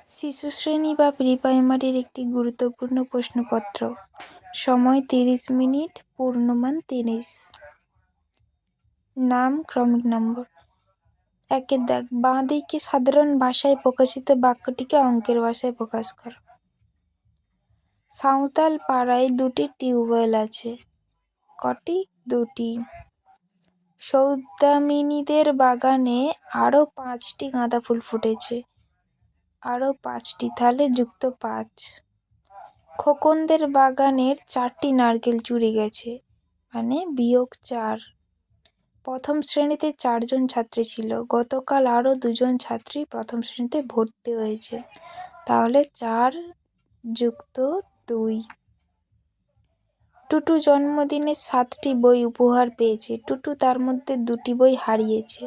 শিশু শ্রেণী বা প্রি-প্রাইমারির একটি গুরুত্বপূর্ণ প্রশ্নপত্র। সময় ৩০ মিনিট, পূর্ণমান ৩০। নাম, ক্রমিক নম্বর। ১-এর দাগ, বাঁ দিকে সাধারণ ভাষায় প্রকাশিত বাক্যটিকে অঙ্কের ভাষায় প্রকাশ করো। সাঁওতাল পাড়ায় ২টি টিউবওয়েল আছে। কটি? ২টি। সৌদামিনীদের বাগানে আরও ৫টি গাঁদা ফুল ফুটেছে। আরও ৫টি, তাহলে যুক্ত ৫। খোকনদের বাগানের ৪টি নারকেল চুরি গেছে, মানে বিয়োগ ৪। প্রথম শ্রেণীতে ৪ জন ছাত্রী ছিল, গতকাল আরও ২ জন ছাত্রী প্রথম শ্রেণীতে ভর্তি হয়েছে, তাহলে ৪ যুক্ত ২। টুটু জন্মদিনে ৭টি বই উপহার পেয়েছে, টুটু তার মধ্যে ২টি বই হারিয়েছে,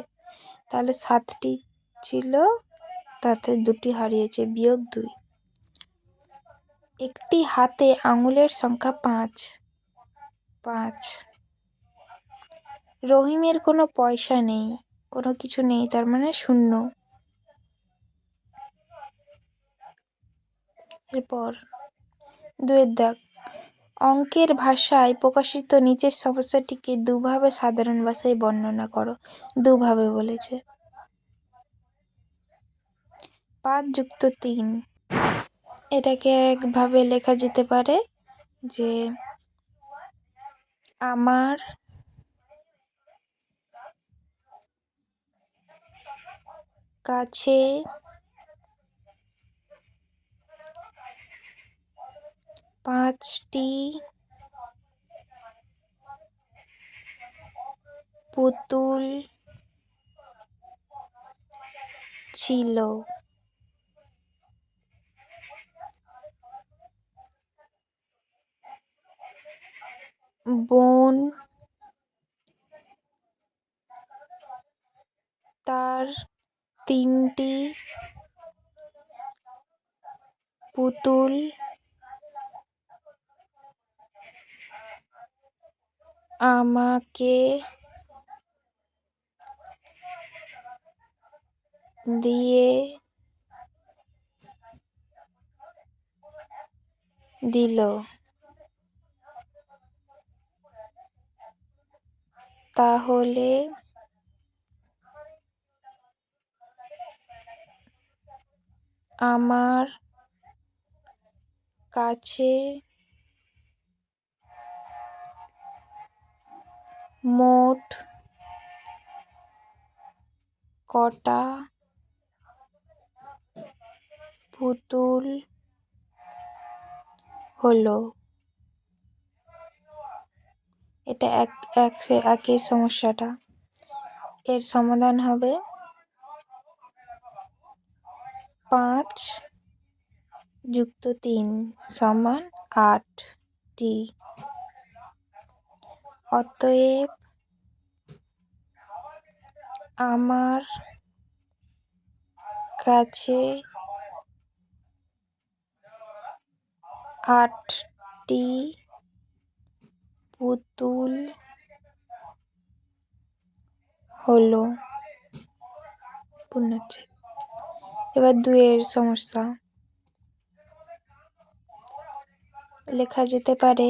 তাহলে ৭টি ছিল, তাতে ২টি হারিয়েছে, বিয়োগ ২। একটি হাতে আঙুলের সংখ্যা ৫। ৫। রহিমের কোনো পয়সা নেই, কোনো কিছু নেই, তার মানে ০। এরপর ২-এর দাগ, অঙ্কের ভাষায় প্রকাশিত নিচের সমস্যাটিকে দুভাবে সাধারণ ভাষায় বর্ণনা করো। দুভাবে বলেছে। ৫ যুক্ত ৩, এটাকে একভাবে লেখা যেতে পারে যে আমার কাছে ৫টি পুতুল ছিল। বোন তার ৩টি পুতুল আমাকে দিয়ে দিল। তাহলে আমার কাছে মোট কটা পুতুল হলো? এটা একের সমস্যাটা। এর সমাধান হবে ৫ যুক্ত ৩ সমান ৮টি। অতএব আমার কাছে ৮টি পুতুল হলো। পূর্ণচ্ছেদ। এবার ২-এর সমস্যা। লেখা যেতে পারে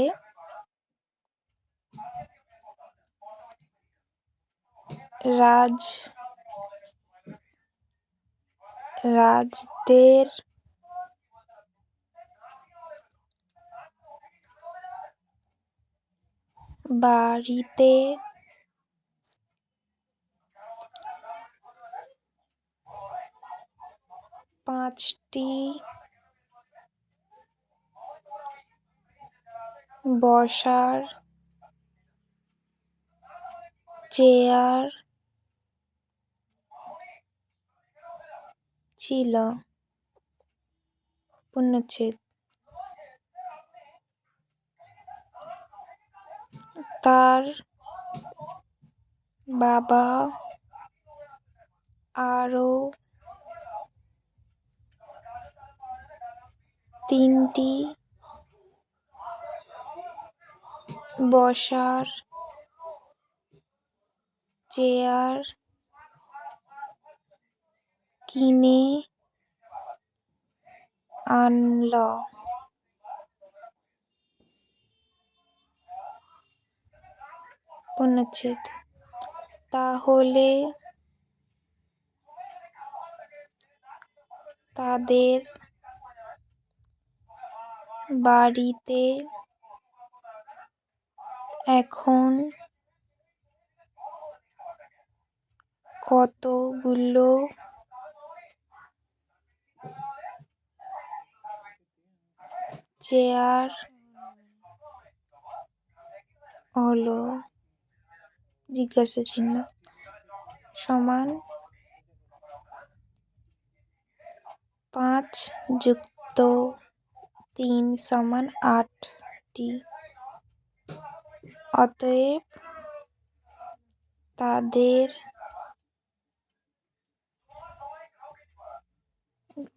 রাজদের বাড়িতে ৫টি বসার চেয়ার ছিল। পূর্ণচ্ছেদ। তার বাবা আরও ৩টি বসার চেয়ার কিনে আনল। পূর্ণচ্ছেদ। তাহলে তাদের বাড়িতে এখন কতগুলো চেয়ার হলো? জিজ্ঞাসা চিহ্ন। সমান 5 যুক্ত 3 সমান 8টি। অতএব তাদের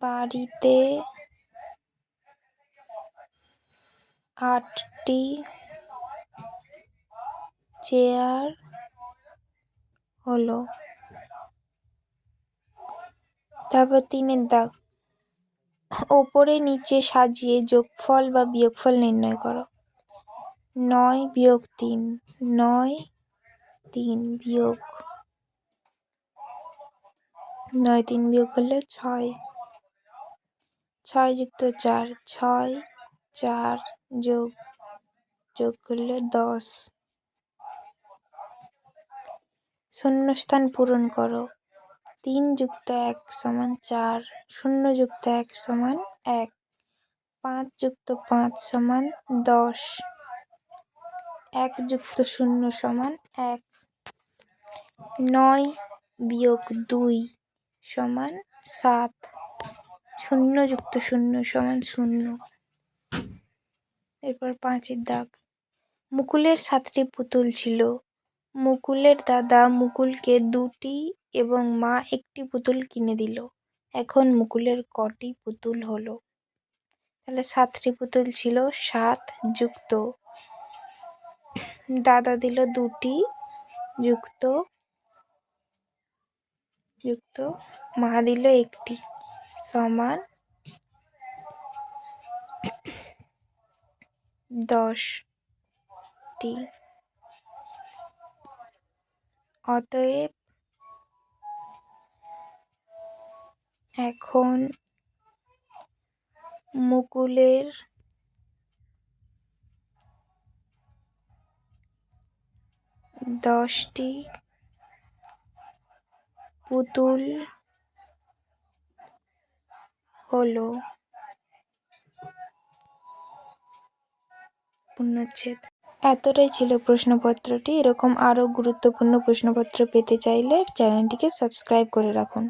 বাড়িতে 8টি চেয়ার হলো। তারপর 3-এর দাগ। ওপরে নিচে সাজিয়ে যোগফল বা বিয়োগফল নির্ণয় করো। 9 বিয়োগ 3, 9 3 বিয়োগ 9 3 বিয়োগ করলে 6, 6 যুক্ত 4, 6 4 যোগ করলে 10। শূন্যস্থান পূরণ করো। 3 যুক্ত 1 সমান 4, 0 যুক্ত 1 সমান 1, 5 যুক্ত 5 সমান 10, 1 যুক্ত 0 সমান 1, 9 বিয়োগ 2 সমান 7, 0 যুক্ত 0 সমান 0। এরপর 5-এর দাগ। মুকুলের 7টি পুতুল ছিল। মুকুলের দাদা মুকুলকে 2টি এবং মা 1টি পুতুল কিনে দিল। এখন মুকুলের কটি পুতুল হলো? তাহলে 7টি পুতুল ছিল। 7 যুক্ত দাদা দিল 2টি যুক্ত মা দিল 1টি সমান 10টি। অতএব এখন মুকুলের দশটি পুতুল হলো। পূর্ণচ্ছেদ। এতটাই ছিল প্রশ্নপত্রটি। এরকম আরও গুরুত্বপূর্ণ প্রশ্নপত্র পেতে চাইলে চ্যানেলটিকে সাবস্ক্রাইব করে রাখুন।